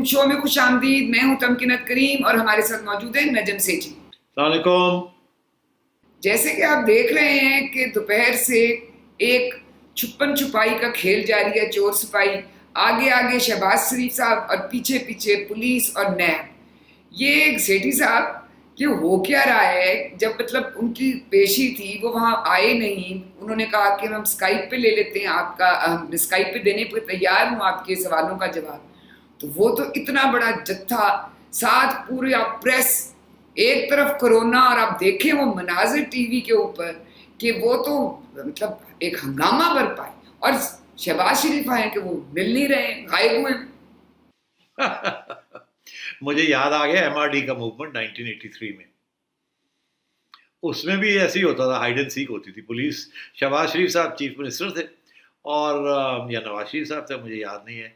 شو میں خوش آمدید. میں ہوں تمکنت کریم اور ہمارے ساتھ موجود ہے نجم سیٹھی. السلام علیکم. جیسے کہ آپ دیکھ رہے ہیں کہ دوپہر سے ایک چھپن چھپائی کا کھیل جاری ہے, چور سپاہی. آگے آگے شہباز شریف صاحب اور پیچھے پیچھے پولیس اور نیب. یہ سیٹھی صاحب یہ ہو کیا رہا ہے؟ جب مطلب ان کی پیشی تھی وہ وہاں آئے نہیں, انہوں نے کہا کہ ہم اسکائپ پہ لے لیتے ہیں آپ کا, ہم اسکائپ پہ دینے پہ تیار ہوں آپ کے سوالوں کا جواب. تو وہ تو اتنا بڑا جتھا ساتھ پورے پریس, ایک طرف کرونا, اور آپ دیکھیں وہ مناظر ٹی وی کے اوپر کہ وہ تو مطلب ایک ہنگامہ برپا ہے, اور شہباز شریف آئے کہ وہ مل نہیں رہے, غائب ہوئے. مجھے یاد آ گیا ایم آر ڈی کا موومنٹ 1983 میں. اس میں بھی ایسے ہی ہوتا تھا, ہائیڈ اینڈ سیک ہوتی تھی. پولیس, شہباز شریف صاحب چیف منسٹر تھے اور یا نواز شریف صاحب تھے, مجھے یاد نہیں ہے,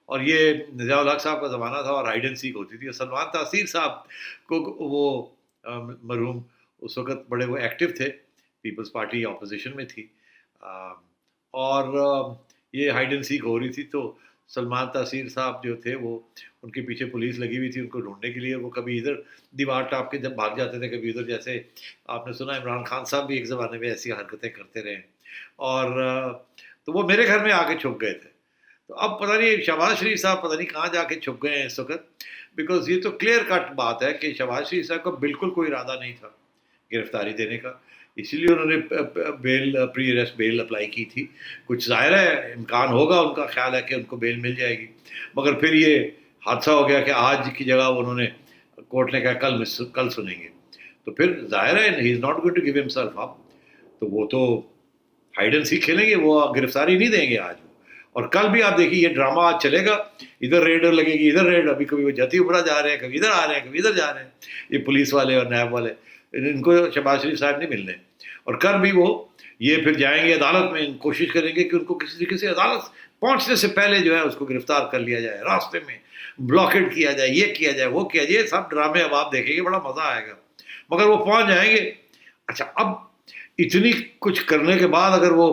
اور یہ ضیاء الحق صاحب کا زمانہ تھا اور ہائیڈ اینڈ سیک ہوتی تھی. اور سلمان تاثیر صاحب کو وہ مرحوم اس وقت بڑے وہ ایکٹیو تھے, پیپلز پارٹی اپوزیشن میں تھی, اور یہ ہائیڈ اینڈ سیک ہو رہی تھی. تو سلمان تاثیر صاحب جو تھے وہ ان کے پیچھے پولیس لگی ہوئی تھی ان کو ڈھونڈنے کے لیے. وہ کبھی ادھر دیوار ٹاپ کے جب بھاگ جاتے تھے, کبھی ادھر. جیسے آپ نے سنا عمران خان صاحب بھی ایک زمانے میں ایسی حرکتیں کرتے رہے, اور تو وہ میرے گھر میں آ کے چھپ گئے تھے. تو اب پتہ نہیں شہباز شریف صاحب پتہ نہیں کہاں جا کے چھپ گئے ہیں اس وقت, بیکاز یہ تو کلیئر کٹ بات ہے کہ شہباز شریف صاحب کا بالکل کوئی ارادہ نہیں تھا گرفتاری دینے کا. اسی لیے انہوں نے بیل, پری اریسٹ بیل اپلائی کی تھی. کچھ ظاہر ہے امکان ہوگا, ان کا خیال ہے کہ ان کو بیل مل جائے گی, مگر پھر یہ حادثہ ہو گیا کہ آج کی جگہ انہوں نے, کورٹ نے کہا کل سنیں گے. تو پھر ظاہر ہے he is not going to give himself up. تو وہ تو ہائیڈ اینڈ سیک کھیلیں گے, وہ گرفتاری نہیں دیں گے آج. اور کل بھی آپ دیکھیے یہ ڈرامہ آج چلے گا, ادھر ریڈ لگے گی, ادھر ریڈ. ابھی کبھی وہ جتی امرا جا رہے ہیں, کبھی ادھر آ رہے ہیں, کبھی ادھر جا رہے ہیں, یہ پولیس والے اور نیب والے. ان کو شہباز شریف صاحب نہیں ملنے. اور کل بھی وہ یہ پھر جائیں گے عدالت میں, کوشش کریں گے کہ ان کو کسی طریقے سے عدالت پہنچنے سے پہلے جو ہے اس کو گرفتار کر لیا جائے, راستے میں بلاکیڈ کیا جائے, یہ کیا جائے, وہ کیا جائے. یہ سب ڈرامے اب آپ دیکھیں گے, بڑا مزہ آئے گا, مگر وہ پہنچ جائیں گے. اچھا, اب اتنی کچھ کرنے کے بعد اگر وہ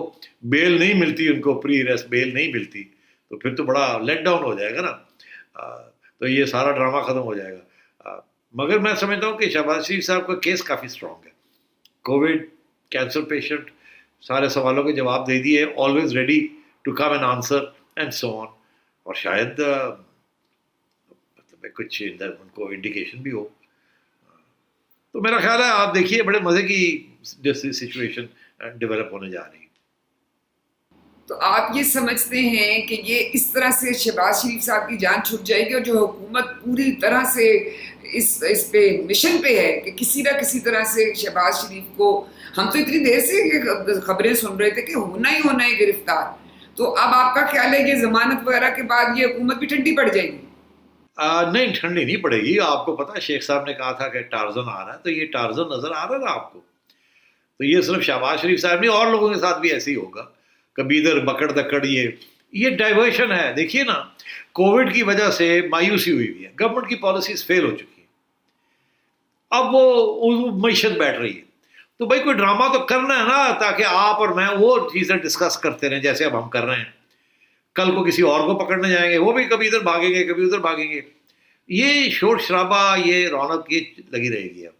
بیل نہیں ملتی ان کو, پری اریسٹ بیل نہیں ملتی, تو پھر تو بڑا لیٹ ڈاؤن ہو جائے گا نا. تو یہ سارا ڈرامہ ختم ہو جائے گا. مگر میں سمجھتا ہوں کہ شہباز شریف صاحب کا کیس کافی اسٹرانگ ہے. کووڈ, کینسر پیشنٹ, سارے سوالوں کے جواب دے دیے, always ready to come and answer and so on. اور شاید کچھ ان کو انڈیکیشن بھی ہو. تو میرا خیال ہے آپ دیکھیے بڑے مزے کی سچویشن ڈیولپ ہونے جا رہی ہے. تو آپ یہ سمجھتے ہیں کہ یہ اس طرح سے شہباز شریف صاحب کی جان چھوٹ جائے گی, اور جو حکومت پوری طرح سے اس پہ مشن پہ ہے کہ کسی نہ کسی طرح سے شہباز شریف کو, ہم تو اتنی دیر سے یہ خبریں سن رہے تھے کہ ہونا ہی ہونا ہے گرفتار, تو اب آپ کا خیال ہے کہ ضمانت وغیرہ کے بعد یہ حکومت بھی ٹھنڈی پڑ جائے گی؟ نہیں, ٹھنڈی نہیں پڑے گی. آپ کو پتا شیخ صاحب نے کہا تھا کہ ٹارزن آ رہا ہے, تو یہ ٹارزن نظر آ رہا ہے نا آپ کو. تو یہ صرف شہباز شریف صاحب نہیں, اور لوگوں کے ساتھ بھی ایسے ہی ہوگا. کبھی ادھر بکڑ دکڑ, یہ ڈائیورشن ہے. دیکھیے نا, کووڈ کی وجہ سے مایوسی ہوئی ہوئی ہے, گورنمنٹ کی پالیسیز فیل ہو چکی ہیں, اب وہ معیشت بیٹھ رہی ہے. تو بھائی کوئی ڈرامہ تو کرنا ہے نا, تاکہ آپ اور میں وہ چیزیں ڈسکس کرتے رہیں جیسے اب ہم کر رہے ہیں. کل کو کسی اور کو پکڑنے جائیں گے, وہ بھی کبھی ادھر بھاگیں گے, کبھی ادھر بھاگیں گے. یہ شور شرابہ, یہ رونق یہ لگی رہے گی اب,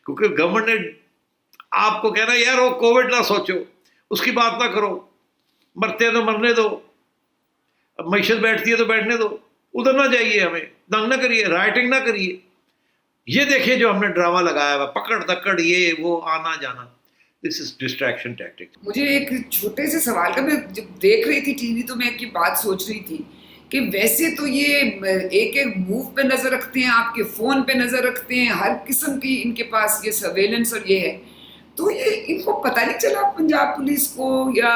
کیونکہ گورنمنٹ نے آپ کو کہنا یار وہ کووڈ نہ سوچو, اس کی بات نہ کرو, مرتے ہیں تو مرنے دو, اب معیشت بیٹھتی ہے تو بیٹھنے دو, ادھر نہ جائیے, ہمیں تنگ نہ کریے, رائٹنگ نہ کریے. یہ دیکھیے جو ہم نے ڈرامہ لگایا ہوا, پکڑ دکڑ, یہ وہ آنا جانا, دس از ڈسٹریکشن ٹیکٹک. مجھے ایک چھوٹے سے سوال کا, میں جب دیکھ رہی تھی ٹی وی تو میں ایک بات سوچ رہی تھی کہ ویسے تو یہ ایک موو پہ نظر رکھتے ہیں, آپ کے فون پہ نظر رکھتے ہیں, ہر قسم کی ان کے پاس یہ سرویلنس اور یہ ہے, تو یہ ان کو پتہ نہیں چلا پنجاب پولیس کو یا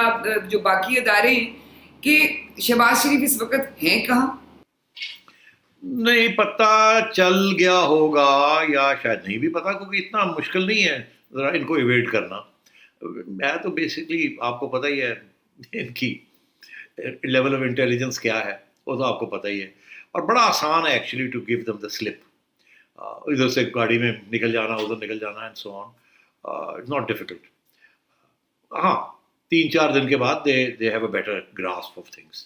جو باقی ادارے ہیں کہ شہباز شریف اس وقت ہیں کہاں؟ نہیں پتہ چل گیا ہوگا یا شاید نہیں بھی پتا, کیونکہ اتنا مشکل نہیں ہے ذرا ان کو ایویٹ کرنا. میں تو بیسکلی آپ کو پتہ ہی ہے ان کی لیول آف انٹیلیجنس کیا ہے, وہ تو آپ کو پتہ ہی ہے. اور بڑا آسان ہے actually to give them the slip, ادھر سے گاڑی میں نکل جانا, ادھر نکل جانا, and so on. It's not difficult. ہاں 3-4 دن کے بعد they have a better grasp of things.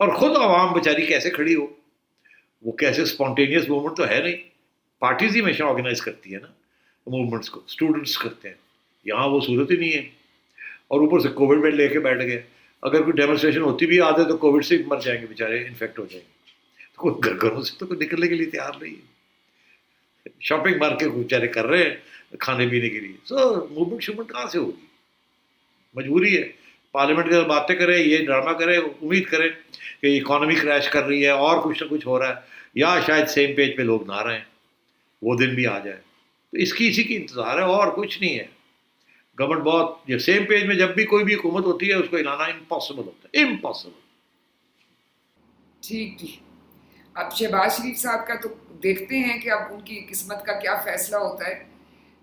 اور خود عوام بیچاری کیسے کھڑی ہو, وہ کیسے اسپونٹینیس موومنٹ تو ہے نہیں, پارٹیز ہی ہمیشہ آرگنائز کرتی ہے نا موومنٹس کو, اسٹوڈنٹس کرتے ہیں, یہاں وہ صورت ہی نہیں ہے. اور اوپر سے کووڈ میں لے کے بیٹھ گئے, اگر کوئی ڈیمونسٹریشن ہوتی بھی آتے تو کووڈ سے مر جائیں گے بیچارے, انفیکٹ ہو جائیں گے. تو کوئی گھروں سے تو کوئی نکلنے کے لیے تیار نہیں ہے, شاپنگ مار کے بیچارے کر رہے ہیں کھانے پینے کے لیے. سو موومنٹ شوومنٹ کہاں سے ہوگی, مجبوری ہے. پارلیمنٹ کے باتیں کریں, یہ ڈرامہ کریں, امید کریں کہ اکانومی کریش کر رہی ہے اور کچھ نہ کچھ ہو رہا ہے, یا شاید سیم پیج پہ لوگ نہ رہیں, وہ دن بھی آ جائے. تو اس کی اسی کی انتظار ہے اور کچھ نہیں ہے. گورنمنٹ بہت یہ سیم پیج میں جب بھی کوئی بھی حکومت ہوتی ہے اس کو ہلانا امپاسبل ہوتا ہے, امپاسبل. ٹھیک ٹھیک. اب شہباز شریف صاحب کا تو دیکھتے ہیں کہ اب ان کی قسمت کا کیا فیصلہ ہوتا ہے.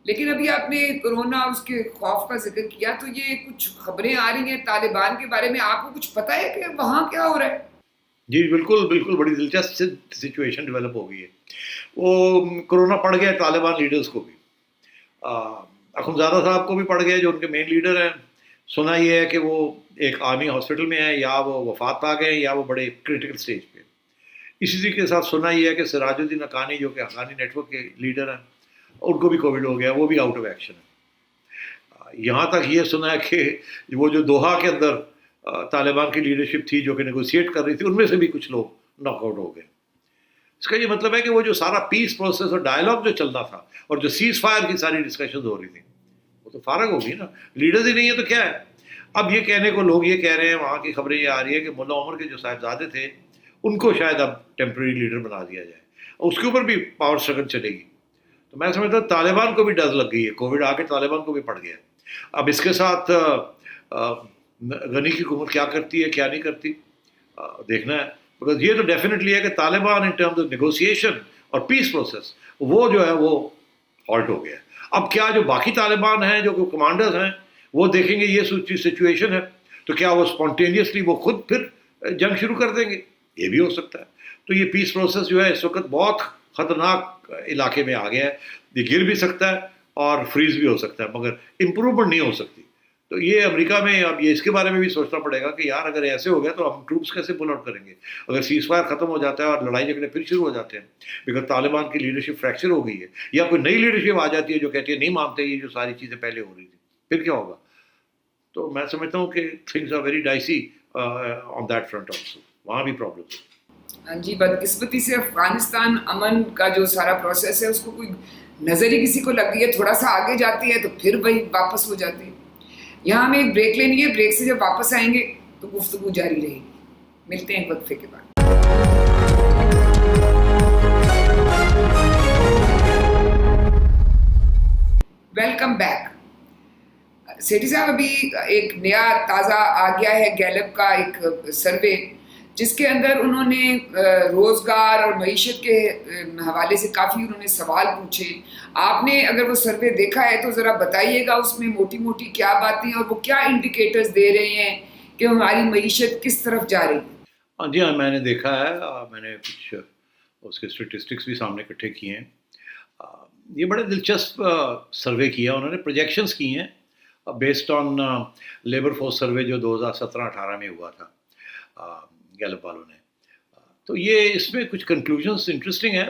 لیکن ابھی آپ نے کرونا اور اس کے خوف کا ذکر کیا, تو یہ کچھ خبریں آ رہی ہیں طالبان کے بارے میں, آپ کو کچھ پتہ ہے کہ وہاں کیا ہو رہا ہے؟ جی بالکل بالکل, بڑی دلچسپ سچویشن ڈیولپ ہو گئی ہے. وہ کرونا پڑ گیا طالبان لیڈرز کو بھی, اخنزادہ صاحب کو بھی پڑ گیا جو ان کے مین لیڈر ہیں. سنا یہ ہے کہ وہ ایک آرمی ہاسپٹل میں ہیں, یا وہ وفات پا گئے ہیں, یا وہ بڑے کرٹیکل سٹیج پہ. اسی کے ساتھ سنا یہ ہے کہ سراج الدین حقانی جو کہ حقانی نیٹ ورک کے لیڈر ہیں, ان کو بھی کووڈ ہو گیا, وہ بھی آؤٹ آف ایکشن ہے. یہاں تک یہ سنا ہے کہ وہ جو دوحہ کے اندر طالبان کی لیڈرشپ تھی جو کہ نیگوشیٹ کر رہی تھی, ان میں سے بھی کچھ لوگ ناک آؤٹ ہو گئے. اس کا یہ مطلب ہے کہ وہ جو سارا پیس پروسیس اور ڈائلاگ جو چل رہا تھا, اور جو سیز فائر کی ساری ڈسکشنز ہو رہی تھیں, وہ تو فارغ ہو گئی نا. لیڈرز ہی نہیں ہے تو کیا ہے. اب یہ کہنے کو لوگ یہ کہہ رہے ہیں, وہاں کی خبریں یہ آ رہی ہے کہ ملا عمر کے جو صاحبزادے تھے ان کو شاید اب ٹیمپرری لیڈر بنا دیا جائے, اور اس کے اوپر بھی پاور اسٹرگل چلے گی. تو میں سمجھتا ہوں طالبان کو بھی ڈر لگ گئی ہے, کووڈ آ کے طالبان کو بھی پڑ گیا. اب اس کے ساتھ غنی کی حکومت کیا کرتی ہے کیا نہیں کرتی, دیکھنا ہے. بیکاز یہ تو ڈیفینیٹلی ہے کہ Taliban in terms of negotiation اور پیس پروسیس وہ جو ہے وہ ہالٹ ہو گیا. اب کیا جو باقی طالبان ہیں جو کمانڈرز ہیں وہ دیکھیں گے یہ سچویشن ہے, تو کیا وہ اسپونٹینیسلی وہ خود پھر جنگ شروع کر دیں گے, یہ بھی ہو سکتا ہے. تو یہ پیس پروسیس جو ہے اس وقت بہت خطرناک علاقے میں آ گیا ہے. یہ گر بھی سکتا ہے اور فریز بھی ہو سکتا ہے, مگر امپروومنٹ نہیں ہو سکتی. تو یہ امریکہ میں اب یہ اس کے بارے میں بھی سوچنا پڑے گا کہ یار اگر ایسے ہو گیا تو ہم ٹروپس کیسے پل آؤٹ کریں گے اگر سیز فائر ختم ہو جاتا ہے اور لڑائی جھگڑے پھر شروع ہو جاتے ہیں, بیکاز طالبان کی لیڈرشپ فریکچر ہو گئی ہے, یا کوئی نئی لیڈرشپ آ جاتی ہے جو کہتی ہے نہیں مانتے یہ جو ساری چیزیں پہلے ہو رہی تھی, پھر کیا ہوگا. تو میں سمجھتا ہوں کہ things are very dicey on that front also, وہاں بھی پرابلم ہے. ہاں جی, بدقسمتی سے افغانستان امن کا جو سارا پروسیس ہے اس کو کوئی نظر ہی کسی کو لگ گئی ہے, تھوڑا سا آگے جاتی ہے تو پھر وہی واپس ہو جاتی ہے. یہاں ہمیں ایک بریک لینی ہے, بریک سے جب واپس آئیں گے تو گفتگو جاری رہے گی. ملتے ہیں ایک وقفے کے بعد. Welcome back. سیٹھی صاحب, ابھی ایک نیا تازہ آ گیا ہے گیلپ کا ایک سروے, جس کے اندر انہوں نے روزگار اور معیشت کے حوالے سے کافی انہوں نے سوال پوچھے. آپ نے اگر وہ سروے دیکھا ہے تو ذرا بتائیے گا اس میں موٹی موٹی کیا باتیں اور وہ کیا انڈیکیٹرز دے رہے ہیں کہ ہماری معیشت کس طرف جا رہی ہے. ہاں جی, ہاں میں نے دیکھا ہے, میں نے کچھ اس کے اسٹیٹسٹکس بھی سامنے اکٹھے کیے ہیں. یہ بڑے دلچسپ سروے کیا انہوں نے, پروجیکشنز کی ہیں based on labour force survey جو 2017-18 میں ہوا تھا گیلپ والوں نے. تو یہ اس میں کچھ کنکلوژنس انٹرسٹنگ ہیں,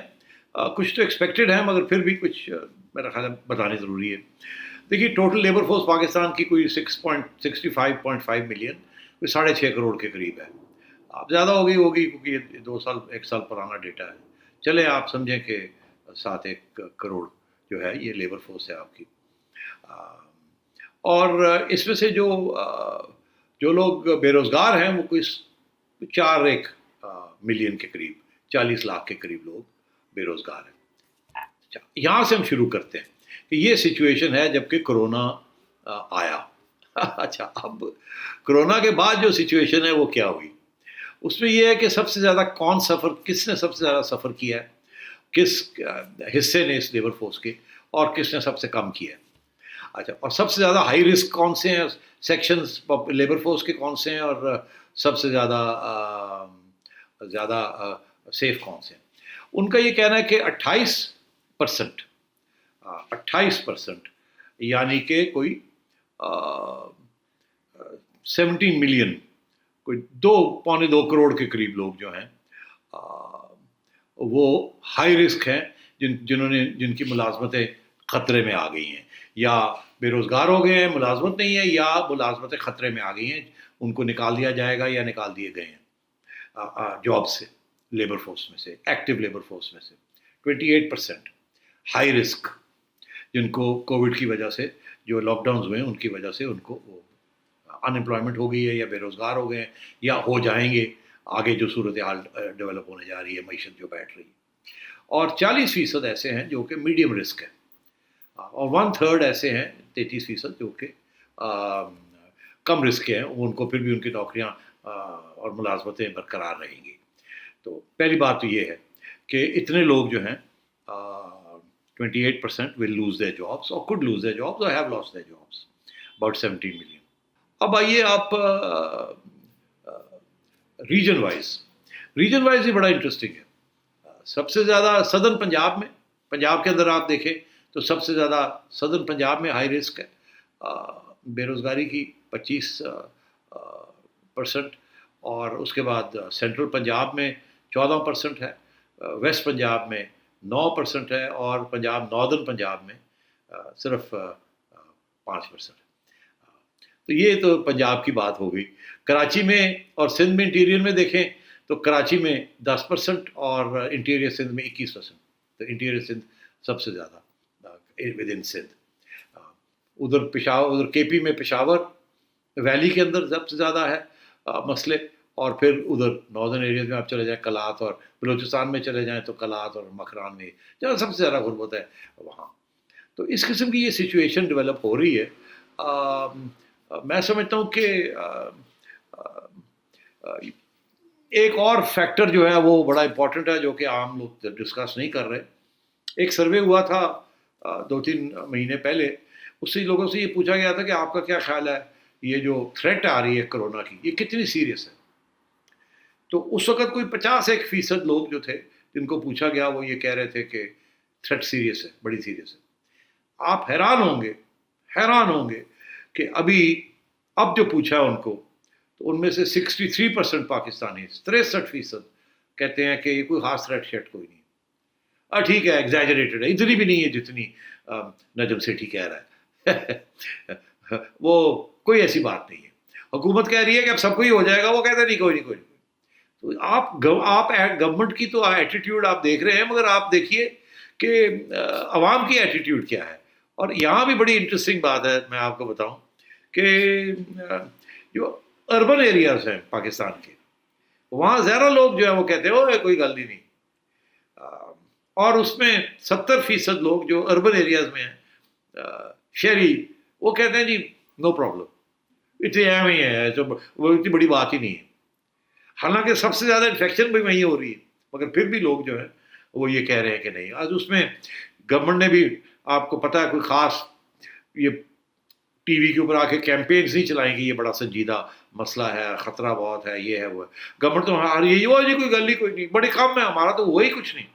کچھ تو ایکسپیکٹڈ ہیں مگر پھر بھی کچھ میرا خیال ہے بتانے ضروری ہے. دیکھیے ٹوٹل لیبر فورس پاکستان کی کوئی 65.5 ملین, کوئی 6.5 کروڑ کے قریب ہے. اب زیادہ ہوگی کیونکہ یہ 2 سال 1 سال پرانا ڈیٹا ہے. چلے آپ سمجھیں کہ 7 کروڑ جو ہے یہ لیبر فورس ہے آپ کی. اور اس میں سے جو لوگ بے روزگار ہیں وہ کوئی 4 ملین کے قریب, 40 لاکھ کے قریب لوگ بے روزگار ہیں. اچھا, یہاں سے ہم شروع کرتے ہیں کہ یہ سچویشن ہے جب کہ کرونا آیا. اچھا, اب کرونا کے بعد جو سچویشن ہے وہ کیا ہوئی, اس میں یہ ہے کہ سب سے زیادہ کس نے سب سے زیادہ سفر کیا ہے, کس حصے نے اس لیبر فورس کے, اور کس نے سب سے کم کیا ہے. اچھا, اور سب سے زیادہ ہائی رسک کون سے ہیں سیکشنز لیبر فورس کے کون سے ہیں, اور سب سے زیادہ سیف کون سے ہیں. ان کا یہ کہنا ہے کہ 28% یعنی کہ کوئی 17 ملین کوئی 2.25 کروڑ کے قریب لوگ جو ہیں وہ ہائی رسک ہیں، جن کی ملازمتیں خطرے میں آ گئی ہیں، یا بے روزگار ہو گئے ہیں، ملازمت نہیں ہے، یا ملازمتیں خطرے میں آ گئی ہیں، ان کو نکال دیا جائے گا یا نکال دیے گئے ہیں جاب سے، لیبر فورس میں سے، ایکٹیو لیبر فورس میں سے 28% ہائی رسک، جن کو کووڈ کی وجہ سے، جو لاک ڈاؤنز ہوئے ہیں ان کی وجہ سے ان کو انمپلائمنٹ ہو گئی ہے، یا بے روزگار ہو گئے ہیں، یا ہو جائیں گے آگے جو صورتحال ڈیولپ ہونے جا رہی ہے، معیشت جو بیٹھ رہی ہے. اور 40% ایسے ہیں جو کہ میڈیم رسک ہے، اور 1/3 ایسے ہیں 33% جو کہ کم رسک کے ہیں، ان کو پھر بھی ان کی نوکریاں اور ملازمتیں برقرار رہیں گی. تو پہلی بات تو یہ ہے کہ اتنے لوگ جو ہیں 28% will lose their jobs or could lose their jobs or have lost their jobs, about 17 million. اب آئیے آپ ریجن وائز ہی بڑا انٹرسٹنگ ہے. سب سے زیادہ سدرن پنجاب کے اندر آپ دیکھیں تو سب سے زیادہ سدرن پنجاب میں ہائی رسک ہے، بے روزگاری کی 25%، اور اس کے بعد سینٹرل پنجاب میں 14% ہے، ویسٹ پنجاب میں 9% ہے، اور ناردرن پنجاب میں صرف 5% ہے. تو یہ تو پنجاب کی بات ہو گئی. کراچی میں اور سندھ میں انٹیریئر میں دیکھیں تو کراچی میں 10% اور انٹیریئر سندھ میں 21%. تو انٹیریئر سندھ سب سے زیادہ ود ان سندھ. ادھر کے پی میں پشاور ویلی کے اندر سب سے زیادہ ہے مسئلے، اور پھر ادھر ناردرن ایریاز میں آپ چلے جائیں، کلات اور بلوچستان میں چلے جائیں تو کلات اور مکران میں جہاں سب سے زیادہ غربت ہے وہاں. تو اس قسم کی یہ سچویشن ڈیولپ ہو رہی ہے. میں سمجھتا ہوں کہ ایک اور فیکٹر جو ہے وہ بڑا امپورٹنٹ ہے، جو کہ عام لوگ ڈسکس نہیں کر رہے. ایک سروے ہوا تھا 2-3 مہینے پہلے، اس سے لوگوں سے یہ پوچھا گیا تھا کہ آپ کا کیا خیال ہے یہ جو تھریٹ آ رہی ہے کرونا کی، یہ کتنی سیریس ہے. تو اس وقت کوئی 51% لوگ جو تھے جن کو پوچھا گیا وہ یہ کہہ رہے تھے کہ تھریٹ سیریس ہے، بڑی سیریس ہے. آپ حیران ہوں گے کہ اب جو پوچھا ان کو تو ان میں سے 63% پاکستانی، 63% کہتے ہیں کہ یہ کوئی خاص تھریٹ شیٹ کوئی نہیں. ٹھیک ہے، ایگزیجریٹڈ ہے، اتنی بھی نہیں ہے جتنی نجم سیٹھی کہہ رہا ہے. وہ کوئی ایسی بات نہیں ہے. حکومت کہہ رہی ہے کہ اب سب کو ہی ہو جائے گا، وہ کہتے ہیں نہیں، کوئی نہیں. تو آپ گورنمنٹ کی تو ایٹیٹیوڈ آپ دیکھ رہے ہیں، مگر آپ دیکھیے کہ عوام کی ایٹیٹیوڈ کیا ہے. اور یہاں بھی بڑی انٹرسٹنگ بات ہے، میں آپ کو بتاؤں کہ جو اربن ایریاز ہیں پاکستان کے، وہاں زیادہ لوگ جو ہیں وہ کہتے ہیں کوئی گل ہی نہیں. اور اس میں 70% لوگ جو اربن ایریاز میں ہیں شہری، وہ کہتے ہیں جی نو پرابلم، اتنی اہم ہی ہے، وہ اتنی بڑی بات ہی نہیں ہے. حالانکہ سب سے زیادہ انفیکشن بھی وہیں ہو رہی ہے، مگر پھر بھی لوگ جو ہیں وہ یہ کہہ رہے ہیں کہ نہیں. آج اس میں گورنمنٹ نے بھی، آپ کو پتہ ہے، کوئی خاص یہ ٹی وی کے اوپر آ کے کیمپینز نہیں چلائیں گی، یہ بڑا سنجیدہ مسئلہ ہے، خطرہ بہت ہے، یہ ہے وہ ہے. گورنمنٹ تو آ رہی ہے جی کوئی گل ہی کوئی نہیں، بڑی کم ہے، ہمارا تو وہی کچھ نہیں.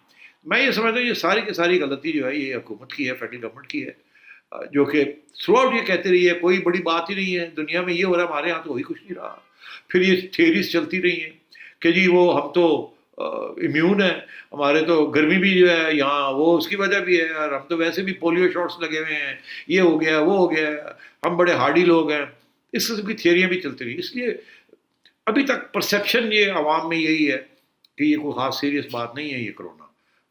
میں یہ سمجھتا ہوں یہ ساری کی ساری غلطی جو ہے یہ حکومت کی ہے، فیڈرل گورنمنٹ کی ہے، جو کہ تھرو آؤٹ یہ کہتے رہی ہے کوئی بڑی بات ہی نہیں ہے، دنیا میں یہ ہو رہا ہے، ہمارے یہاں تو وہی کچھ نہیں رہا. پھر یہ تھیریز چلتی رہی ہیں کہ جی وہ ہم تو امیون ہیں، ہمارے تو گرمی بھی جو ہے یہاں وہ اس کی وجہ بھی ہے، اور ہم تو ویسے بھی پولیو شاٹس لگے ہوئے ہیں، یہ ہو گیا وہ ہو گیا، ہم بڑے ہارڈی لوگ ہیں. اس قسم کی تھیریاں بھی چلتی رہی. اس لیے ابھی تک پرسیپشن یہ عوام میں یہی ہے کہ یہ کوئی خاص سیریس بات نہیں ہے یہ کرونا،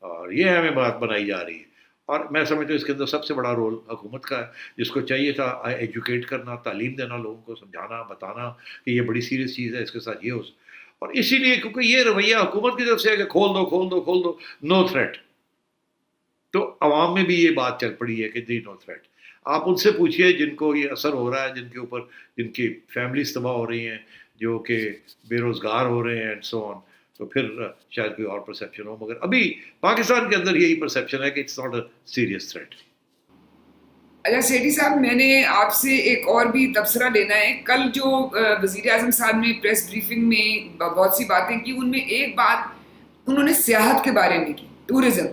اور یہ ہمیں بات بنائی جا رہی ہے. اور میں سمجھتا ہوں اس کے اندر سب سے بڑا رول حکومت کا ہے، جس کو چاہیے تھا ایجوکیٹ کرنا، تعلیم دینا، لوگوں کو سمجھانا، بتانا کہ یہ بڑی سیریس چیز ہے، اس کے ساتھ یہ ہو. اور اسی لیے کیونکہ یہ رویہ حکومت کی طرف سے ہے کہ کھول دو نو تھریٹ، تو عوام میں بھی یہ بات چل پڑی ہے کہ دی نو تھریٹ. آپ ان سے پوچھئے جن کو یہ اثر ہو رہا ہے، جن کے اوپر جن کی فیملیز تباہ ہو رہی ہیں، جو کہ بے روزگار ہو رہے ہیں اینڈ سو آن، تو پھر شاید کوئی اور پرسیپشن ہو. مگر ابھی پاکستان کے اندر یہی پرسیپشن ہے کہ it's not a serious threat. اچھا سیٹھی صاحب، میں نے آپ سے ایک اور بھی تبصرہ لینا ہے. کل جو وزیر اعظم صاحب نے پریس بریفنگ میں بہت سی باتیں کی، ان میں ایک بات انہوں نے سیاحت کے بارے میں کی، ٹورزم.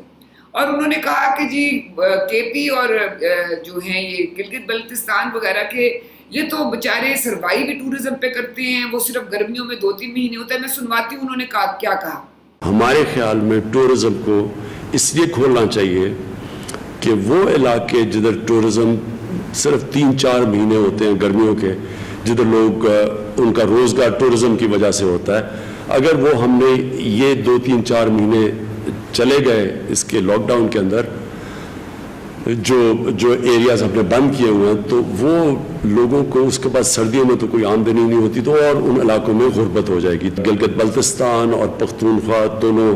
اور انہوں نے کہا کہ جی کے پی اور جو ہیں یہ گلگت بلتستان وغیرہ کے یہ تو بیچارے سروائیو بھی ٹورزم پہ کرتے ہیں, وہ صرف گرمیوں میں 2-3 مہینے ہوتا ہے. میں سنواتی ہوں انہوں نے کیا کہا. ہمارے خیال میں ٹورزم کو اس لیے کھولنا چاہیے کہ وہ علاقے جدھر ٹورزم صرف 3-4 مہینے ہوتے ہیں گرمیوں کے, جدھر لوگ ان کا روزگار ٹورزم کی وجہ سے ہوتا ہے, اگر وہ ہم نے یہ 2-3-4 مہینے چلے گئے اس کے لاک ڈاؤن کے اندر, جو ایریاز ہم نے بند کیے ہوئے ہیں, تو وہ لوگوں کو اس کے بعد سردیوں میں تو کوئی آمدنی نہیں ہوتی, تو اور ان علاقوں میں غربت ہو جائے گی. گلگت بلتستان اور پختونخوا دونوں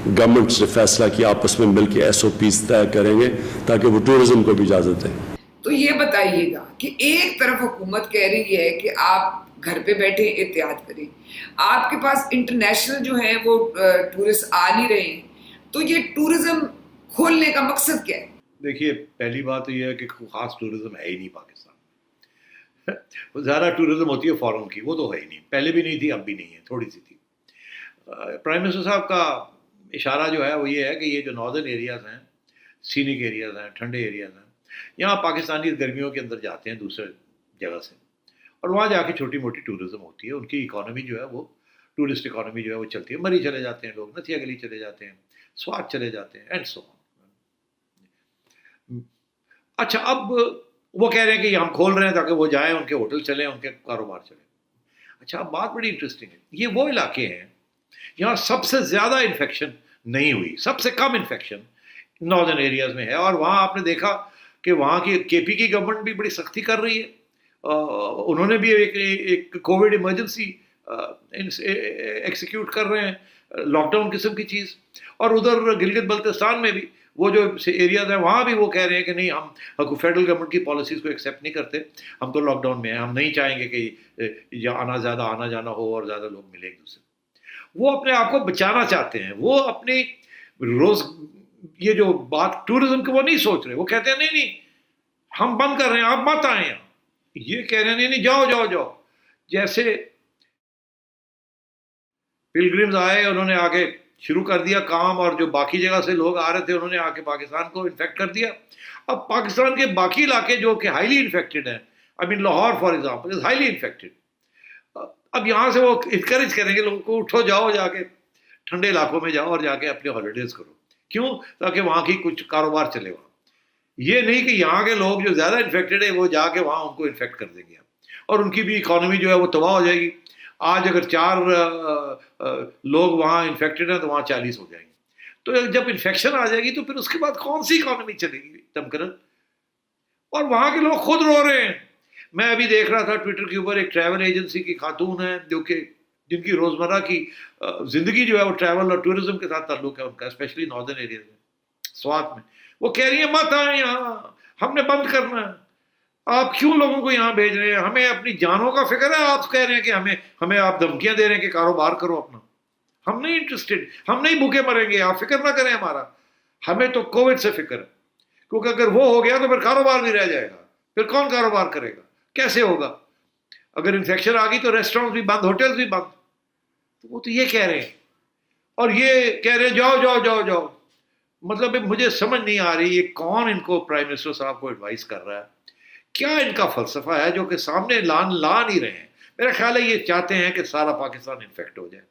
گورنمنٹ سے فیصلہ کیا آپس میں مل کے SOPs طے کریں گے تاکہ وہ ٹورزم کو بھی اجازت دیں. تو یہ بتائیے گا کہ ایک طرف حکومت کہہ رہی ہے کہ آپ گھر پہ بیٹھے احتیاط کریں, آپ کے پاس انٹرنیشنل جو ہیں وہ ٹورسٹ آ نہیں رہے ہیں, تو یہ ٹورزم کھولنے کا مقصد کیا ہے؟ دیکھیے, پہلی بات تو یہ ہے کہ خاص ٹورزم ہے ہی نہیں پاکستان میں. زیادہ ٹورزم ہوتی ہے فارن کی, وہ تو ہے ہی نہیں, پہلے بھی نہیں تھی, اب بھی نہیں ہے, تھوڑی سی تھی. پرائم منسٹر صاحب کا اشارہ جو ہے وہ یہ ہے کہ یہ جو ناردرن ایریاز ہیں, سینک ایریاز ہیں, ٹھنڈے ایریاز ہیں, یہاں پاکستانی گرمیوں کے اندر جاتے ہیں دوسرے جگہ سے, اور وہاں جا کے چھوٹی موٹی ٹورزم ہوتی ہے. ان کی اکانومی جو ہے وہ ٹورسٹ اکانومی جو ہے وہ چلتی ہے. مری چلے جاتے ہیں لوگ, نتھیا گلی چلے جاتے ہیں, سوات چلے جاتے ہیں, اینڈ سو آن. اچھا, اب وہ کہہ رہے ہیں کہ ہم کھول رہے ہیں تاکہ وہ جائیں, ان کے ہوٹل چلیں, ان کے کاروبار چلیں. اچھا, اب بات بڑی انٹرسٹنگ ہے. یہ وہ علاقے ہیں جہاں سب سے زیادہ انفیکشن نہیں ہوئی, سب سے کم انفیکشن ناردرن ایریاز میں ہے, اور وہاں آپ نے دیکھا کہ وہاں کی KP کی گورنمنٹ بھی بڑی سختی کر رہی ہے. انہوں نے بھی ایک کووڈ ایمرجنسی ایکسیکیوٹ کر رہے ہیں, لاک ڈاؤن قسم کی چیز. اور ادھر گلگت بلتستان میں بھی وہ جو ایریاز ہیں وہاں بھی وہ کہہ رہے ہیں کہ نہیں, ہم فیڈرل گورنمنٹ کی پالیسیز کو ایکسیپٹ نہیں کرتے, ہم تو لاک ڈاؤن میں ہیں, ہم نہیں چاہیں گے کہ زیادہ آنا جانا ہو اور زیادہ لوگ ملیں ایک دوسرے. وہ اپنے آپ کو بچانا چاہتے ہیں, وہ اپنی یہ جو بات ٹورزم کی وہ نہیں سوچ رہے. وہ کہتے ہیں نہیں ہم بند کر رہے ہیں, آپ مت آئیں. یہ کہہ رہے ہیں نہیں جاؤ. جیسے پلگرمز آئے, انہوں نے آگے شروع کر دیا کام, اور جو باقی جگہ سے لوگ آ رہے تھے انہوں نے آ کے پاکستان کو انفیکٹ کر دیا. اب پاکستان کے باقی علاقے جو کہ ہائیلی انفیکٹڈ ہیں, Lahore for example is highly infected, اب یہاں سے وہ انکریج کریں گے لوگوں کو, اٹھو جاؤ, جا کے ٹھنڈے علاقوں میں جاؤ اور جا کے اپنے ہالیڈیز کرو. کیوں؟ تاکہ وہاں کی کچھ کاروبار چلے وہاں. یہ نہیں کہ یہاں کے لوگ جو زیادہ انفیکٹڈ ہیں وہ جا کے وہاں ان کو انفیکٹ کر دیں گے, اور ان کی بھی اکانومی جو ہے وہ تباہ ہو جائے گی. آج اگر 4 لوگ وہاں انفیکٹڈ ہیں تو وہاں 40 ہو جائیں گے. تو جب انفیکشن آ جائے گی تو پھر اس کے بعد کون سی اکانومی چلے گی تمکرن. اور وہاں کے لوگ خود رو رہے ہیں. میں ابھی دیکھ رہا تھا ٹویٹر کے اوپر, ایک ٹریول ایجنسی کی خاتون ہیں جو کہ جن کی روزمرہ کی زندگی جو ہے وہ ٹریول اور ٹورزم کے ساتھ تعلق ہے ان کا, اسپیشلی ناردرن ایریاز میں, سوات میں. وہ کہہ رہی ہیں مت آئیں یہاں, ہم نے بند کرنا ہے. آپ کیوں لوگوں کو یہاں بھیج رہے ہیں؟ ہمیں اپنی جانوں کا فکر ہے, آپ کہہ رہے ہیں کہ ہمیں آپ دھمکیاں دے رہے ہیں کہ کاروبار کرو اپنا. ہم نہیں انٹرسٹڈ, ہم نہیں بھوکے مریں گے, آپ فکر نہ کریں ہمارا. ہمیں تو کووڈ سے فکر ہے, کیونکہ اگر وہ ہو گیا تو پھر کاروبار نہیں رہ جائے گا. پھر کون کاروبار کرے گا, کیسے ہوگا؟ اگر انفیکشن آ گئی تو ریسٹورینٹ بھی بند, ہوٹل بھی بند. تو وہ تو یہ کہہ رہے ہیں, اور یہ کہہ رہے ہیں جاؤ. مطلب مجھے سمجھ نہیں آ رہی یہ کون ان کو پرائم منسٹر صاحب کو ایڈوائز کر رہا ہے, کیا ان کا فلسفہ ہے جو کہ سامنے لا نہیں رہے ہیں. میرا خیال ہے یہ چاہتے ہیں کہ سارا پاکستان انفیکٹ ہو جائے,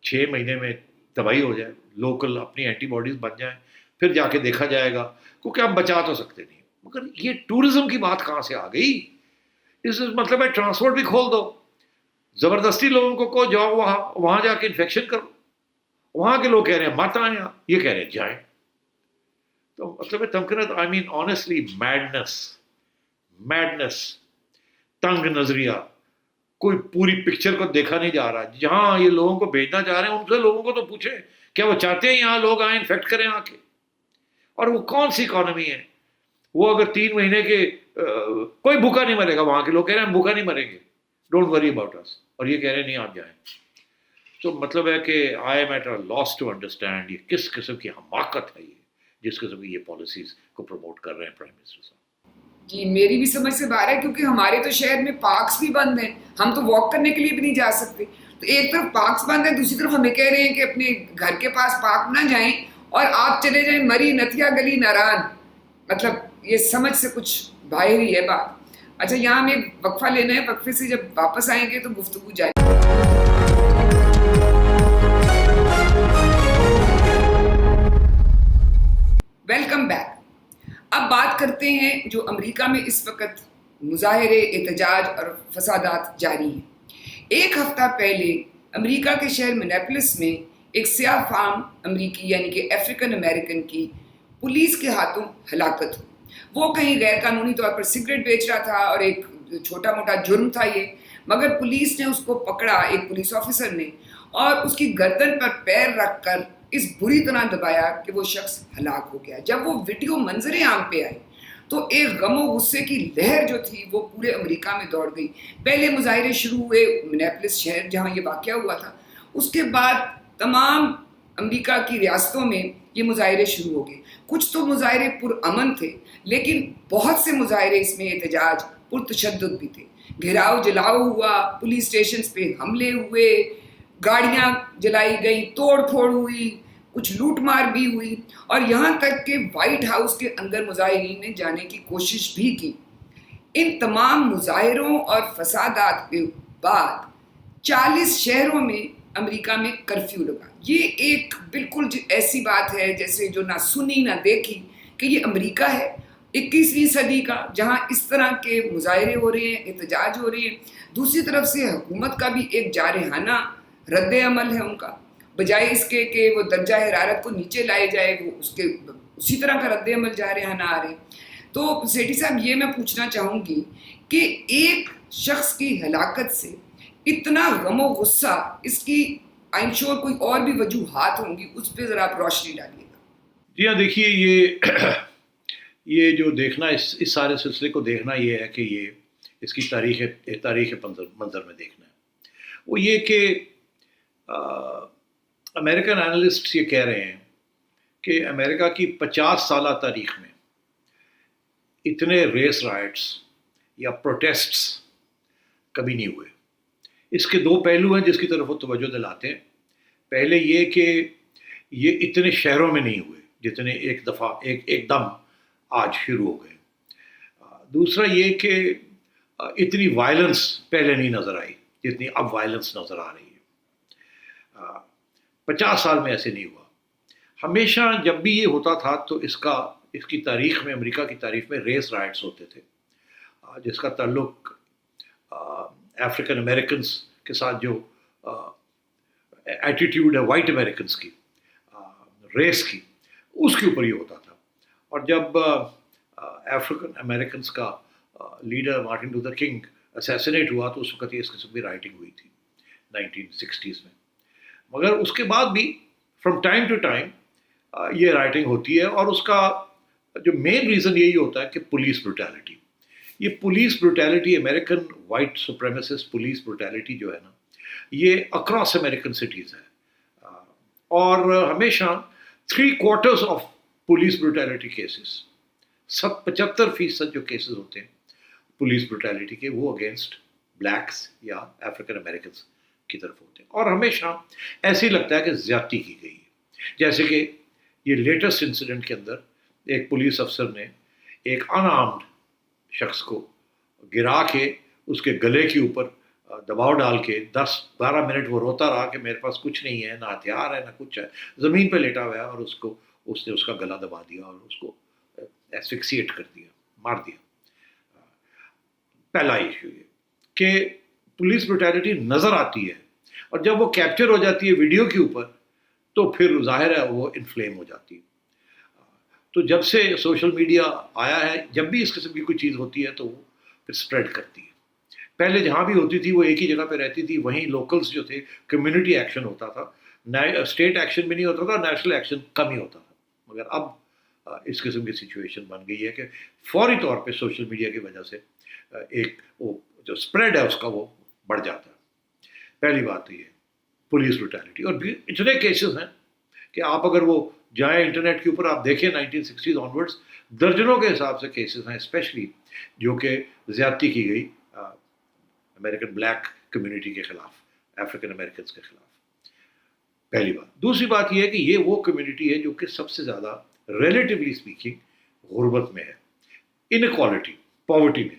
6 مہینے میں تباہی ہو جائے, لوکل اپنی اینٹی باڈیز بن جائیں, پھر جا کے دیکھا جائے گا, کیونکہ ہم بچا تو سکتے نہیں. مگر یہ ٹورزم کی بات کہاں سے آ گئی؟ اس مطلب ہے ٹرانسپورٹ بھی کھول دو, زبردستی لوگوں کو جاؤ وہاں جا کے انفیکشن کرو. وہاں کے لوگ کہہ رہے ہیں مت آئیں, یہ کہہ رہے ہیں جائیں. تو مطلب ہے تمکنت, آئی مین آنیسٹلی میڈنس, تنگ نظریہ, کوئی پوری پکچر کو دیکھا نہیں جا رہا. جہاں یہ لوگوں کو بھیجنا چاہ رہے ہیں ان سے لوگوں کو تو پوچھیں کیا وہ چاہتے ہیں یہاں لوگ آئیں انفیکٹ کریں آ کے. اور وہ کون سی اکانومی ہے؟ وہ اگر 3 مہینے کے کوئی بھوکا نہیں مرے گا. وہاں کے لوگ کہہ رہے ہیں ہم بھوکا نہیں مریں گے, ڈونٹ وری اباؤٹ اس, اور یہ کہہ رہے ہیں نہیں آپ جائیں. تو مطلب ہے کہ I am at a loss to understand یہ کس قسم کی حماقت ہے یہ, جس قسم کی یہ پالیسیز کو پروموٹ کر رہے ہیں پرائم منسٹر صاحب. جی میری بھی سمجھ سے باہر ہے, کیونکہ ہمارے تو شہر میں پارکس بھی بند ہیں, ہم تو واک کرنے کے لیے بھی نہیں جا سکتے. تو ایک طرف پارکس بند ہے, دوسری طرف ہمیں کہہ رہے ہیں کہ اپنے گھر کے پاس پارک نہ جائیں اور آپ چلے جائیں مری, نتھیا گلی, ناران. مطلب یہ سمجھ سے کچھ باہر ہی ہے بات. اچھا یہاں ہمیں وقفہ لینا ہے, وقفے سے جب واپس آئیں گے تو گفتگو جاری. Welcome back. اب بات کرتے ہیں جو امریکہ میں اس وقت مظاہرے, احتجاج اور فسادات جاری ہیں. ایک ہفتہ پہلے امریکہ کے شہر منیاپولس میں ایک سیاہ فام امریکی یعنی کہ افریقن امریکن کی پولیس کے ہاتھوں ہلاکت ہوئی. وہ کہیں غیر قانونی طور پر سگریٹ بیچ رہا تھا اور ایک چھوٹا موٹا جرم تھا یہ, مگر پولیس نے اس کو پکڑا, ایک پولیس آفیسر نے, اور اس کی گردن پر پیر رکھ کر اس بری طرح دبایا کہ وہ شخص ہلاک ہو گیا. جب وہ ویڈیو منظر عام پہ آئی تو ایک غم و غصے کی لہر جو تھی وہ پورے امریکہ میں دوڑ گئی. پہلے مظاہرے شروع ہوئے منیاپولس شہر جہاں یہ واقعہ ہوا تھا, اس کے بعد تمام امریکہ کی ریاستوں میں یہ مظاہرے شروع ہو گئے. کچھ تو مظاہرے پرامن تھے, لیکن بہت سے مظاہرے اس میں احتجاج پرتشدد بھی تھے. گھیراؤ جلاؤ ہوا, پولیس اسٹیشنز پہ حملے ہوئے, گاڑیاں جلائی گئیں, توڑ پھوڑ ہوئی, کچھ لوٹ مار بھی ہوئی, اور یہاں تک کہ وائٹ ہاؤس کے اندر مظاہرین نے جانے کی کوشش بھی کی. ان تمام مظاہروں اور فسادات کے بعد 40 شہروں میں امریکہ میں کرفیو لگا. یہ ایک بالکل ایسی بات ہے جیسے جو نہ سنی نہ دیکھی کہ یہ امریکہ ہے 21ویں صدی کا, جہاں اس طرح کے مظاہرے ہو رہے ہیں, احتجاج ہو رہے ہیں. دوسری طرف سے حکومت کا بھی ایک جارحانہ رد عمل ہے ان کا, بجائے اس کے کہ وہ درجہ حرارت کو نیچے لائے جائے, وہ اسی طرح کا رد عمل جارحانہ آ رہے. تو سیٹھی صاحب یہ میں پوچھنا چاہوں گی کہ ایک شخص کی ہلاکت سے اتنا غم و غصہ, اس کی آئی ایم شیور کوئی اور بھی وجوہات ہوں گی, اس پہ ذرا آپ روشنی ڈالیے گا. جی ہاں, دیکھیے یہ جو دیکھنا اس سارے سلسلے کو دیکھنا یہ ہے کہ یہ اس کی تاریخ منظر میں دیکھنا ہے. وہ یہ کہ امریکن اینالسٹس یہ کہہ رہے ہیں کہ امریکہ کی 50 سالہ تاریخ میں اتنے ریس رائٹس یا پروٹیسٹس کبھی نہیں ہوئے. اس کے 2 پہلو ہیں جس کی طرف وہ توجہ دلاتے ہیں. پہلے یہ کہ یہ اتنے شہروں میں نہیں ہوئے جتنے ایک دم آج شروع ہو گئے. دوسرا یہ کہ اتنی وائلنس پہلے نہیں نظر آئی جتنی اب وائلنس نظر آ رہی ہے. 50 سال میں ایسے نہیں ہوا. ہمیشہ جب بھی یہ ہوتا تھا تو اس کی تاریخ میں, امریکہ کی تاریخ میں ریس رائٹس ہوتے تھے, جس کا تعلق افریقن امریکنس کے ساتھ جو ایٹیٹیوڈ ہے وائٹ امریکنس کی, ریس کی, اس کے اوپر یہ ہوتا تھا. اور جب افریقن امریکنس کا leader Martin Luther king assassinate ہوا تو اس وقت اس قسم کی رائٹنگ ہوئی تھی 1960s میں. مگر اس کے بعد بھی فرام ٹائم ٹو ٹائم یہ رائٹنگ ہوتی ہے, اور اس کا جو مین ریزن یہی ہوتا ہے کہ پولیس بروٹیلٹی. یہ police brutality, American white supremacist police brutality جو ہے نا, یہ اکراس امریکن سٹیز ہے. اور ہمیشہ 3/4 آف پولیس بروٹیلٹی کیسز, 75% جو کیسز ہوتے ہیں پولیس بروٹیلٹی کے, وہ اگینسٹ بلیکس یا افریقن امریکنس کی طرف ہوتے ہیں. اور ہمیشہ ایسے ہی لگتا ہے کہ زیادتی کی گئی ہے. جیسے کہ یہ لیٹسٹ انسیڈنٹ کے اندر ایک پولیس افسر نے ایک ان آرمڈ شخص کو گرا کے اس کے گلے کے اوپر دباؤ ڈال کے 10-12 منٹ وہ روتا رہا کہ میرے پاس کچھ نہیں ہے, نہ ہتھیار ہے نہ کچھ ہے, زمین پہ لیٹا ہوا ہے, اور اس نے اس کا گلا دبا دیا اور اس کو ایسفکسیٹ کر دیا, مار دیا. پہلا ایشو یہ کہ پولیس بروٹیلٹی نظر آتی ہے, اور جب وہ کیپچر ہو جاتی ہے ویڈیو کے اوپر تو پھر ظاہر ہے وہ انفلیم ہو جاتی ہے. تو جب سے سوشل میڈیا آیا ہے, جب بھی اس قسم کی کوئی چیز ہوتی ہے تو وہ پھر اسپریڈ کرتی ہے. پہلے جہاں بھی ہوتی تھی وہ ایک ہی جگہ پہ رہتی تھی, وہیں لوکلز جو تھے کمیونٹی ایکشن ہوتا تھا, اسٹیٹ ایکشن بھی نہیں ہوتا تھا, نیشنل ایکشن کم ہی ہوتا تھا. مگر اب اس قسم کی سچویشن بن گئی ہے کہ فوری طور پہ سوشل میڈیا کی وجہ سے ایک وہ جو اسپریڈ ہے اس کا وہ بڑھ جاتا ہے. پہلی بات تو یہ پولیس بروٹیلٹی. اور بھی اتنے کیسز ہیں کہ آپ اگر وہ جائیں انٹرنیٹ کے اوپر آپ دیکھیں 1960s آنورڈس درجنوں کے حساب سے کیسز ہیں, اسپیشلی جو کہ زیادتی کی گئی امریکن بلیک کمیونٹی کے خلاف, افریقن امریکنس کے خلاف. پہلی بات. دوسری بات یہ ہے کہ یہ وہ کمیونٹی ہے جو کہ سب سے زیادہ ریلیٹیولی اسپیکنگ غربت میں ہے, انیکوالٹی, پاورٹی میں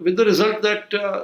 With the result that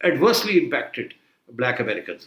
adversely impacted black Americans,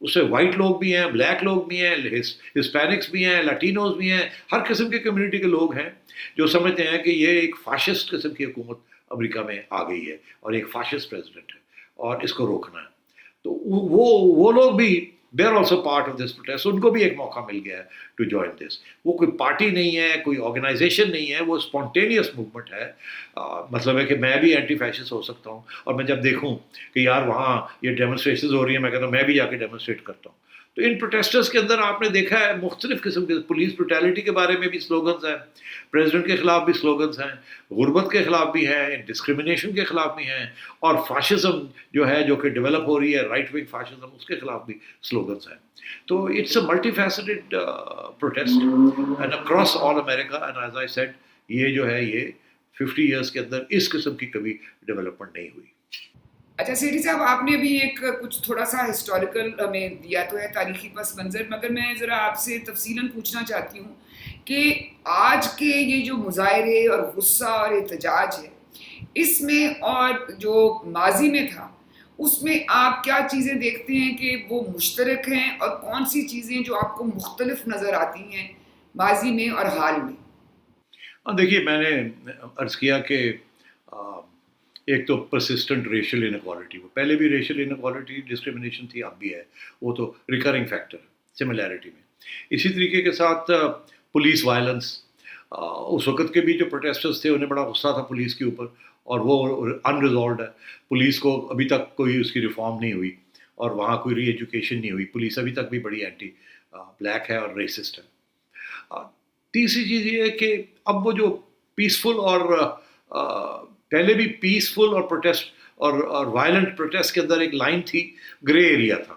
اس میں وائٹ لوگ بھی ہیں, بلیک لوگ بھی ہیں, ہسپینکس بھی ہیں, لاٹینوز بھی ہیں, ہر قسم کے کمیونٹی کے لوگ ہیں جو سمجھتے ہیں کہ یہ ایک فاشسٹ قسم کی حکومت امریکہ میں آ گئی ہے اور ایک فاشسٹ پریزیڈنٹ ہے اور اس کو روکنا ہے. تو وہ لوگ بھی they are also part of this protest. ان کو بھی ایک موقع مل گیا ہے ٹو جوائن دس. وہ کوئی پارٹی نہیں ہے, کوئی آرگنائزیشن نہیں ہے, وہ اسپونٹینیس موومنٹ ہے. مطلب ہے کہ میں بھی اینٹی فیشسٹ ہو سکتا ہوں, اور میں جب دیکھوں کہ یار وہاں یہ ڈیمونسٹریشنز ہو رہی ہیں, میں کہتا ہوں میں بھی جا کے ڈیمونسٹریٹ کرتا ہوں. تو ان پروٹیسٹرز کے اندر آپ نے دیکھا ہے مختلف قسم کے پولیس بروٹیلٹی کے بارے میں بھی سلوگنز ہیں, پریزیڈنٹ کے خلاف بھی سلوگنز ہیں, غربت کے خلاف بھی ہیں, ڈسکریمنیشن کے خلاف بھی ہیں, اور فاشزم جو ہے جو کہ ڈیولپ ہو رہی ہے, رائٹ ونگ فاشزم, اس کے خلاف بھی سلوگنز ہیں. تو it's a multi faceted protest and across all America. And as I said, یہ جو ہے یہ 50 ایئرس کے اندر اس قسم کی کبھی ڈیولپمنٹ نہیں ہوئی. اچھا سیٹھی صاحب, آپ نے بھی ایک کچھ تھوڑا سا ہسٹوریکل ہمیں دیا تو ہے, تاریخی پس منظر, مگر میں ذرا آپ سے تفصیلاً پوچھنا چاہتی ہوں کہ آج کے یہ جو مظاہرے اور غصہ اور احتجاج ہے, اس میں اور جو ماضی میں تھا اس میں آپ کیا چیزیں دیکھتے ہیں کہ وہ مشترک ہیں, اور کون سی چیزیں جو آپ کو مختلف نظر آتی ہیں ماضی میں اور حال میں؟ دیکھیے, میں نے عرض کیا کہ ایک تو پرسسٹنٹ ریشل انیکوالٹی, وہ پہلے بھی ریشل انیکوالٹی ڈسکریمنیشن تھی, اب بھی ہے, وہ تو ریکرنگ فیکٹر سملیرٹی میں. اسی طریقے کے ساتھ پولیس وائلنس, اس وقت کے بھی جو پروٹیسٹرز تھے انہیں بڑا غصہ تھا پولیس کے اوپر, اور وہ انریزالوڈ ہے. پولیس کو ابھی تک کوئی اس کی ریفارم نہیں ہوئی, اور وہاں کوئی ری ایجوکیشن نہیں ہوئی. پولیس ابھی تک بھی بڑی اینٹی بلیک ہے اور ریسسٹ ہے. تیسری چیز یہ ہے کہ اب وہ جو پیسفل اور پہلے بھی پیسفل اور پروٹیسٹ اور وائلنٹ پروٹیسٹ کے اندر ایک لائن تھی, گرے ایریا تھا.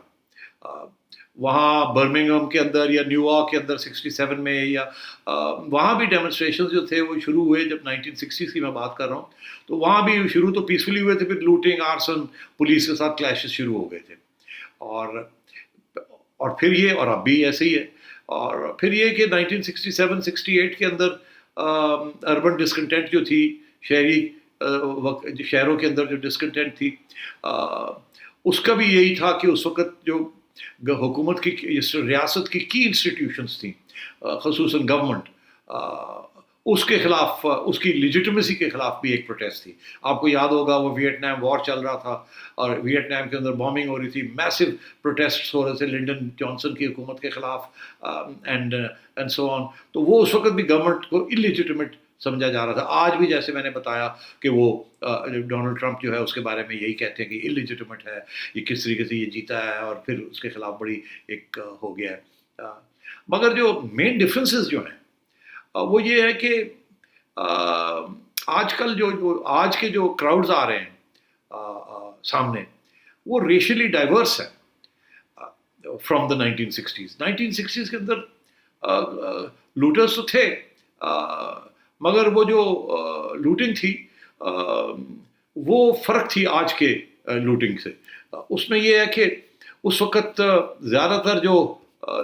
وہاں برمنگھم کے اندر یا نیو یارک کے اندر 67 میں, یا وہاں بھی ڈیمونسٹریشنز جو تھے وہ شروع ہوئے جب 1960s کی میں بات کر رہا ہوں. تو وہاں بھی شروع تو پیسفلی ہوئے تھے, پھر لوٹنگ, آرسن, پولیس کے ساتھ کلیشز شروع ہو گئے تھے, اور پھر یہ, اور اب بھی ایسے ہی ہے. اور پھر یہ کہ 1967-68 کے اندر اربن ڈسکنٹینٹ جو تھی, شہروں کے اندر جو ڈسکنٹینٹ تھی, اس کا بھی یہی تھا کہ اس وقت جو حکومت کی ریاست کی انسٹیٹیوشنز تھیں, خصوصاً گورنمنٹ, اس کے خلاف, اس کی لیجیٹمیسی کے خلاف بھی ایک پروٹیسٹ تھی. آپ کو یاد ہوگا وہ ویٹنام وار چل رہا تھا, اور ویٹنام کے اندر بامبنگ ہو رہی تھی, میسو پروٹیسٹس ہو رہے تھے لنڈن جانسن کی حکومت کے خلاف, اینڈ سو آن. تو وہ اس وقت بھی گورنمنٹ کو انلیجیٹمیٹ سمجھا جا رہا تھا. آج بھی جیسے میں نے بتایا کہ وہ ڈونلڈ ٹرمپ جو ہے اس کے بارے میں یہی کہتے ہیں کہ انلیجیٹمیٹ ہے, یہ کس طریقے سے یہ جیتا ہے, اور پھر اس کے خلاف بڑی ایک ہو گیا ہے. مگر جو مین ڈفرینسز جو ہیں وہ یہ ہے کہ آج کل جو آج کے جو کراؤڈز آ رہے ہیں سامنے, وہ ریشلی ڈائیورس ہے فرام دا 1960s. 1960s کے اندر لوٹرز تو تھے, مگر وہ جو لوٹنگ تھی وہ فرق تھی آج کے لوٹنگ سے. اس میں یہ ہے کہ اس وقت زیادہ تر جو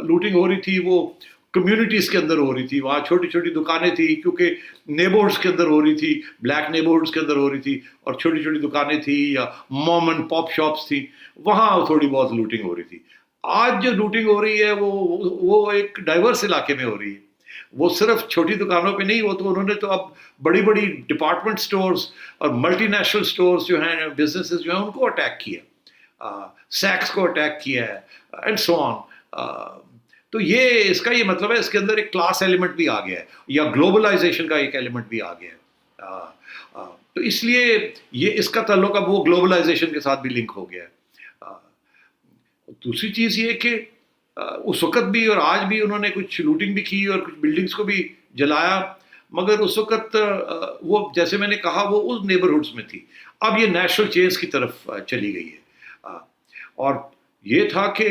لوٹنگ ہو رہی تھی وہ کمیونٹیز کے اندر ہو رہی تھی. وہاں چھوٹی چھوٹی دکانیں تھیں, کیونکہ نیبرہڈس کے اندر ہو رہی تھی, بلیک نیبرہڈس کے اندر ہو رہی تھی, اور چھوٹی چھوٹی دکانیں تھیں یا موم اینڈ پاپ شاپس تھیں, وہاں تھوڑی بہت لوٹنگ ہو رہی تھی. آج جو لوٹنگ ہو رہی ہے وہ ایک ڈائیورس علاقے میں ہو رہی ہے. وہ صرف چھوٹی دکانوں پہ نہیں, وہ تو انہوں نے تو اب بڑی بڑی ڈپارٹمنٹ سٹورز اور ملٹی نیشنل سٹورز جو ہیں, بزنسز جو ہیں, ان کو اٹیک کیا, سیکس کو اٹیک کیا ہے, اینڈ سو آن. تو یہ اس کا یہ مطلب ہے اس کے اندر ایک کلاس ایلیمنٹ بھی آ گیا ہے, یا گلوبلائزیشن کا ایک ایلیمنٹ بھی آ گیا ہے. تو اس لیے یہ اس کا تعلق اب وہ گلوبلائزیشن کے ساتھ بھی لنک ہو گیا ہے. دوسری چیز یہ کہ اس وقت بھی اور آج بھی انہوں نے کچھ لوٹنگ بھی کی اور کچھ بلڈنگز کو بھی جلایا, مگر اس وقت وہ جیسے میں نے کہا وہ اس نیبرہڈس میں تھی. اب یہ نیشنل چینز کی طرف چلی گئی ہے. اور یہ تھا کہ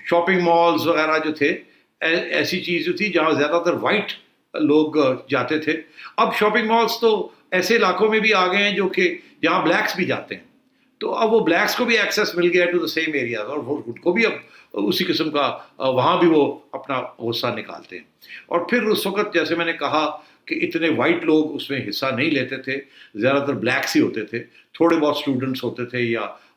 شاپنگ مالز وغیرہ جو تھے, ایسی چیز جو تھی جہاں زیادہ تر وائٹ لوگ جاتے تھے. اب شاپنگ مالز تو ایسے علاقوں میں بھی آ گئے ہیں جو کہ جہاں بلیکس بھی جاتے ہیں, تو اب وہ بلیکس کو بھی ایکسیس مل گیا ٹو دا سیم ایریاز, اور وہ ان کو بھی اب اسی قسم کا وہاں بھی وہ اپنا غصہ نکالتے ہیں. اور پھر اس وقت جیسے میں نے کہا کہ اتنے وائٹ لوگ اس میں حصہ نہیں لیتے تھے, زیادہ تر بلیکس ہی ہوتے تھے, تھوڑے بہت اسٹوڈنٹس ہوتے تھے یا